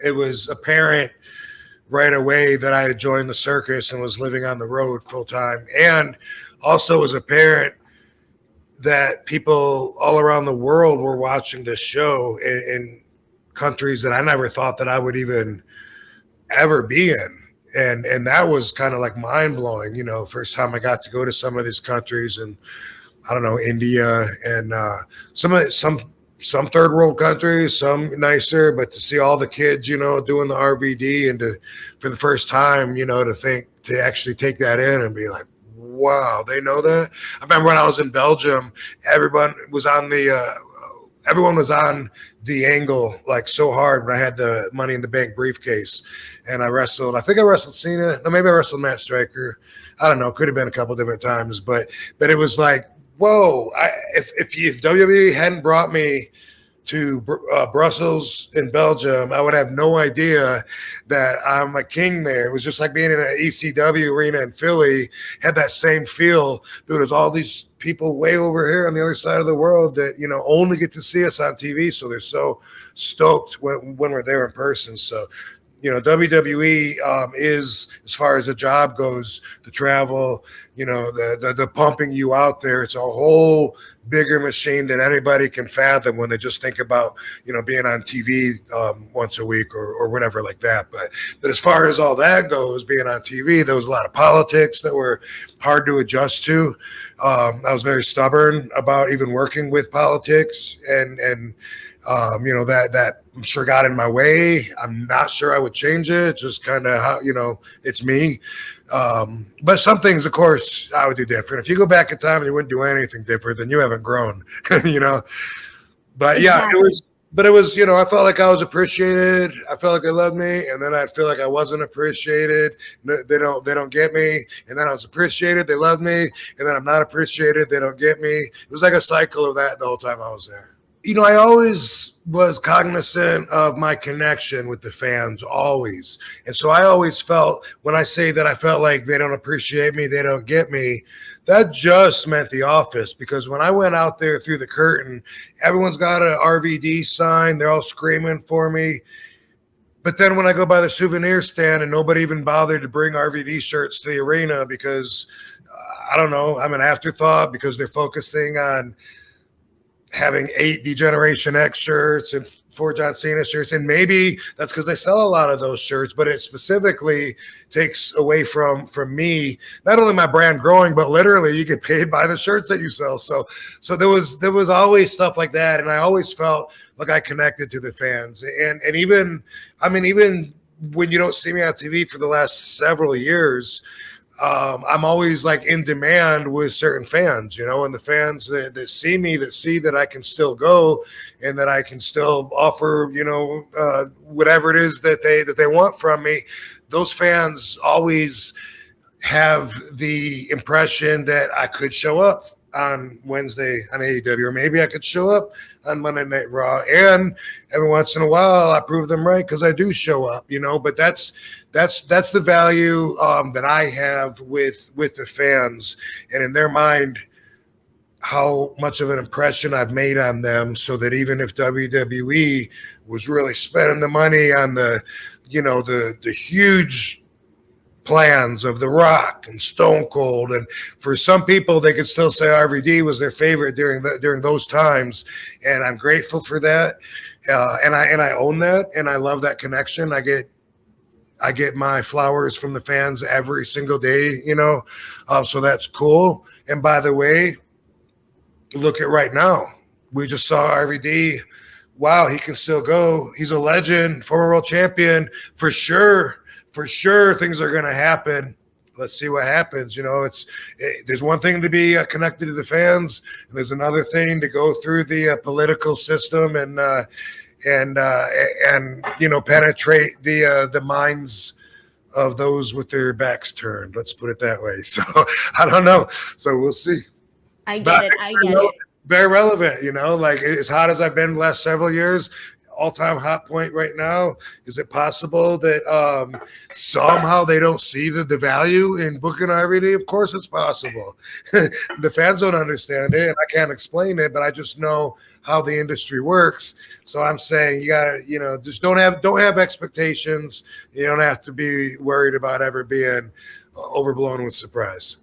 it was apparent right away that I had joined the circus and was living on the road full time. And also it was apparent that people all around the world were watching this show in countries that I never thought that I would even ever be in. And that was kind of like mind blowing, first time I got to go to some of these countries, and I don't know, India and some third world countries, some nicer, but to see all the kids, doing the RVD and for the first time, to actually take that in and be like, wow, they know that. I remember when I was in Belgium, everyone was on the angle like so hard when I had the Money in the Bank briefcase, and I think I wrestled Cena. No, maybe I wrestled Matt Striker. I don't know. Could have been a couple different times, but it was like, whoa! If WWE hadn't brought me to Brussels in Belgium, I would have no idea that I'm a king there. It was just like being in an ECW arena in Philly, had that same feel. Dude, there's all these people way over here on the other side of the world that, only get to see us on TV. So they're so stoked when we're there in person. So, WWE is, as far as the job goes, the travel, the pumping you out there. It's a whole bigger machine than anybody can fathom when they just think about, being on TV once a week or whatever like that. But as far as all that goes, being on TV, there was a lot of politics that were hard to adjust to. I was very stubborn about even working with politics, and that I'm sure got in my way. I'm not sure I would change it. Just kind of how, it's me. But some things, of course, I would do different. If you go back in time and you wouldn't do anything different, then you haven't grown, But yeah, it was, I felt like I was appreciated. I felt like they loved me. And then I feel like I wasn't appreciated. They don't get me. And then I was appreciated. They loved me. And then I'm not appreciated. They don't get me. It was like a cycle of that the whole time I was there. I always was cognizant of my connection with the fans, always. And so I always felt, when I say that I felt like they don't appreciate me, they don't get me, that just meant The Office. Because when I went out there through the curtain, everyone's got an RVD sign. They're all screaming for me. But then when I go by the souvenir stand and nobody even bothered to bring RVD shirts to the arena because, I don't know, I'm an afterthought because they're focusing on having 8 D-Generation X shirts and 4 John Cena shirts. And maybe that's because they sell a lot of those shirts, but it specifically takes away from me, not only my brand growing, but literally you get paid by the shirts that you sell. So there was always stuff like that. And I always felt like I connected to the fans. And even when you don't see me on TV for the last several years, I'm always like in demand with certain fans, and the fans that see me, that see that I can still go and that I can still offer, whatever it is that they want from me. Those fans always have the impression that I could show up on Wednesday on AEW, or maybe I could show up on Monday Night Raw. And every once in a while, I prove them right because I do show up, But that's the value that I have with the fans, and in their mind, how much of an impression I've made on them, so that even if WWE was really spending the money on the huge plans of The Rock and Stone Cold, and for some people they could still say RVD was their favorite during those times, and I'm grateful for that, and I own that, and I love that connection. I get my flowers from the fans every single day, so that's cool. And by the way, look at right now, we just saw RVD. Wow, he can still go. He's a legend, former world champion, for sure. For sure, things are going to happen. Let's see what happens. There's one thing to be connected to the fans, and there's another thing to go through the political system and penetrate the minds of those with their backs turned. Let's put it that way. So I don't know. So we'll see. I get it. Very relevant. Like as hot as I've been the last several years, all-time hot point right now? Is it possible that somehow they don't see the value in booking RVD? Of course it's possible. The fans don't understand it, and I can't explain it, but I just know how the industry works. So I'm saying you gotta, just don't have expectations. You don't have to be worried about ever being overblown with surprise.